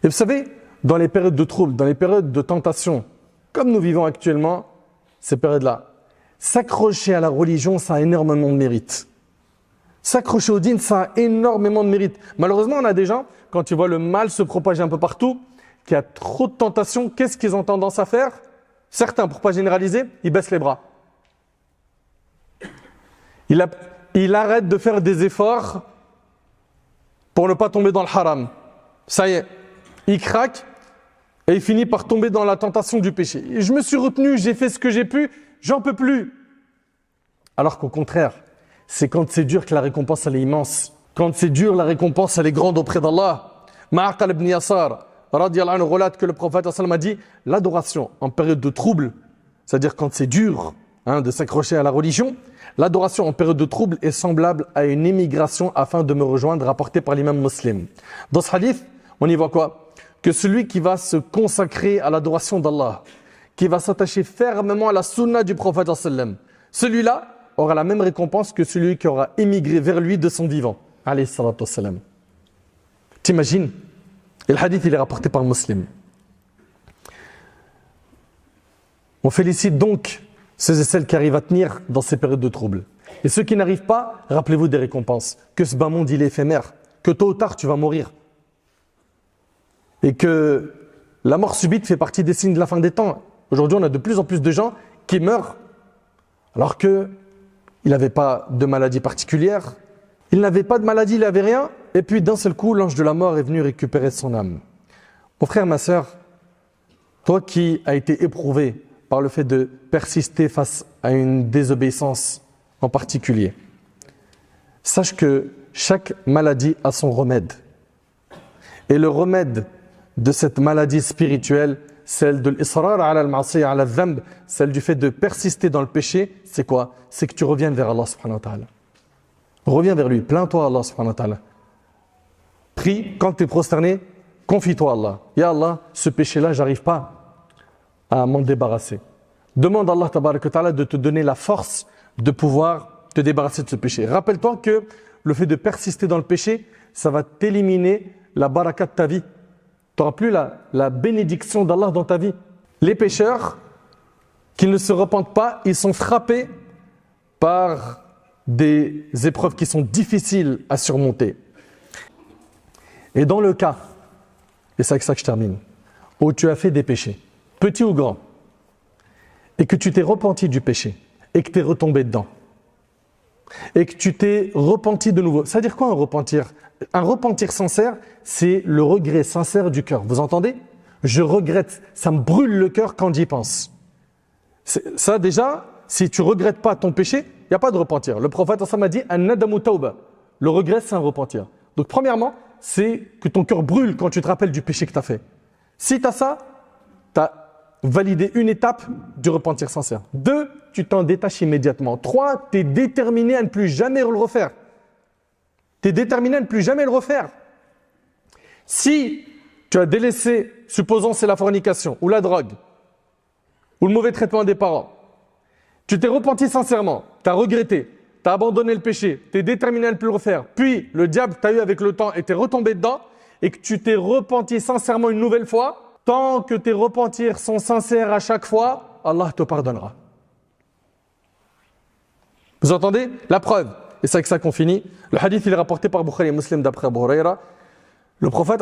Et vous savez, dans les périodes de troubles, dans les périodes de tentation, comme nous vivons actuellement, ces périodes-là, s'accrocher à la religion, ça a énormément de mérite. S'accrocher au dîn, ça a énormément de mérite. Malheureusement, on a des gens, quand ils voient le mal se propager un peu partout, qu'il y a trop de tentations, qu'est-ce qu'ils ont tendance à faire? Certains, pour ne pas généraliser, ils baissent les bras. Il arrête de faire des efforts pour ne pas tomber dans le haram. Ça y est, il craque et il finit par tomber dans la tentation du péché. Et je me suis retenu, j'ai fait ce que j'ai pu, j'en peux plus. Alors qu'au contraire, c'est quand c'est dur que la récompense elle est immense. Quand c'est dur, la récompense elle est grande auprès d'Allah. Ma'aqal ibn Yasar, radiyallahu anhu, relate que le prophète a dit l'adoration en période de trouble, c'est-à-dire quand c'est dur de s'accrocher à la religion, l'adoration en période de trouble est semblable à une émigration afin de me rejoindre, rapporté par l'imam Muslim. Dans ce hadith, on y voit quoi? Que celui qui va se consacrer à l'adoration d'Allah, qui va s'attacher fermement à la sunna du prophète, celui-là aura la même récompense que celui qui aura émigré vers lui de son vivant. T'imagines? Et le hadith, il est rapporté par Muslim. On félicite donc ceux et celles qui arrivent à tenir dans ces périodes de trouble. Et ceux qui n'arrivent pas, rappelez-vous des récompenses. Que ce bas monde, il est éphémère. Que tôt ou tard, tu vas mourir. Et que la mort subite fait partie des signes de la fin des temps. Aujourd'hui, on a de plus en plus de gens qui meurent alors qu'ils n'avaient pas de maladie particulière. Ils n'avaient pas de maladie, il n'avait rien. Et puis d'un seul coup, l'ange de la mort est venu récupérer son âme. Mon frère, ma sœur, toi qui as été éprouvé par le fait de persister face à une désobéissance en particulier, sache que chaque maladie a son remède. Et le remède de cette maladie spirituelle, celle de l'israr ala al-ma'siyya ala al-dhanb, celle du fait de persister dans le péché, c'est quoi? C'est que tu reviennes vers Allah subhanahu wa ta'ala. Reviens vers lui, plains-toi à Allah subhanahu wa ta'ala. Prie, quand tu es prosterné, confie-toi à Allah. Ya Allah, ce péché-là, j'arrive pas à m'en débarrasser. Demande à Allah tabarak wa ta'ala de te donner la force de pouvoir te débarrasser de ce péché. Rappelle-toi que le fait de persister dans le péché, ça va t'éliminer la baraka de ta vie. Tu n'auras plus la bénédiction d'Allah dans ta vie. Les pécheurs qui ne se repentent pas, ils sont frappés par des épreuves qui sont difficiles à surmonter. Et dans le cas, et c'est avec ça que je termine, où tu as fait des péchés, petit ou grand, et que tu t'es repenti du péché, et que tu es retombé dedans, et que tu t'es repenti de nouveau. Ça veut dire quoi un repentir? Un repentir sincère, c'est le regret sincère du cœur. Vous entendez? Je regrette, ça me brûle le cœur quand j'y pense. Ça déjà, si tu ne regrettes pas ton péché, il n'y a pas de repentir. Le prophète m'a dit « An-nadamu tawba ». Le regret, c'est un repentir. Donc premièrement, c'est que ton cœur brûle quand tu te rappelles du péché que tu as fait. Si tu as ça, tu as validé une étape du repentir sincère. 2, tu t'en détaches immédiatement. 3, tu es déterminé à ne plus jamais le refaire. Tu es déterminé à ne plus jamais le refaire. Si tu as délaissé, supposons c'est la fornication, ou la drogue, ou le mauvais traitement des parents, tu t'es repenti sincèrement, tu as regretté, tu as abandonné le péché, tu es déterminé à ne plus le refaire, puis le diable t'a eu avec le temps et t'es retombé dedans, et que tu t'es repenti sincèrement une nouvelle fois, tant que tes repentirs sont sincères à chaque fois, Allah te pardonnera. Vous entendez? La preuve, et c'est avec ça qu'on finit. Le hadith il est rapporté par Bukhari et Muslim d'après Abu Huraira. Le prophète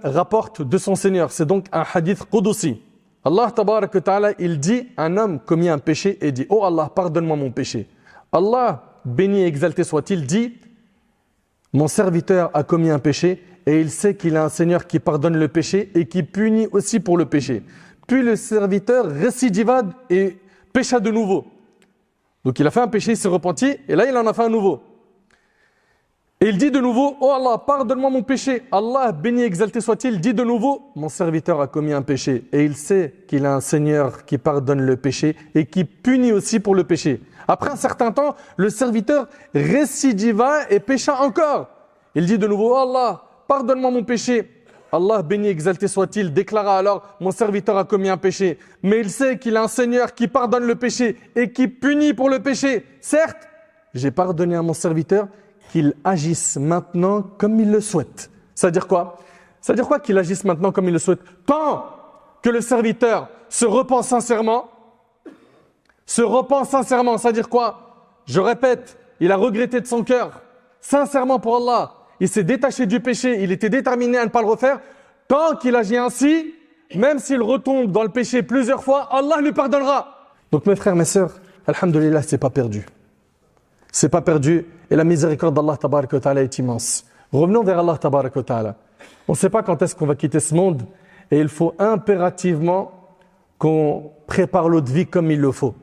rapporte de son Seigneur, c'est donc un hadith qudusi. Allah tabarak wa ta'ala, il dit, un homme commis un péché et dit, oh Allah, pardonne-moi mon péché. Allah, béni et exalté soit-il, dit, mon serviteur a commis un péché et il sait qu'il a un Seigneur qui pardonne le péché et qui punit aussi pour le péché. Puis le serviteur récidiva et pécha de nouveau. Donc il a fait un péché, il s'est repenti et là il en a fait un nouveau. Et il dit de nouveau, oh Allah, pardonne-moi mon péché. Allah, béni et exalté soit-il, dit de nouveau, mon serviteur a commis un péché. Et il sait qu'il a un Seigneur qui pardonne le péché et qui punit aussi pour le péché. Après un certain temps, le serviteur récidiva et pécha encore. Il dit de nouveau, oh Allah, pardonne-moi mon péché. Allah, béni et exalté soit-il, déclara alors, mon serviteur a commis un péché. Mais il sait qu'il a un Seigneur qui pardonne le péché et qui punit pour le péché. Certes, j'ai pardonné à mon serviteur, qu'il agisse maintenant comme il le souhaite. C'est-à-dire quoi? C'est-à-dire quoi qu'il agisse maintenant comme il le souhaite? Tant que le serviteur se repent sincèrement, c'est-à-dire quoi? Je répète, il a regretté de son cœur, sincèrement pour Allah, il s'est détaché du péché, il était déterminé à ne pas le refaire. Tant qu'il agit ainsi, même s'il retombe dans le péché plusieurs fois, Allah lui pardonnera. Donc mes frères, mes sœurs, alhamdoulilah, c'est pas perdu. C'est pas perdu et la miséricorde d'Allah tabaraka wa ta'ala est immense. Revenons vers Allah tabaraka wa ta'ala. On ne sait pas quand est-ce qu'on va quitter ce monde et il faut impérativement qu'on prépare l'autre vie comme il le faut.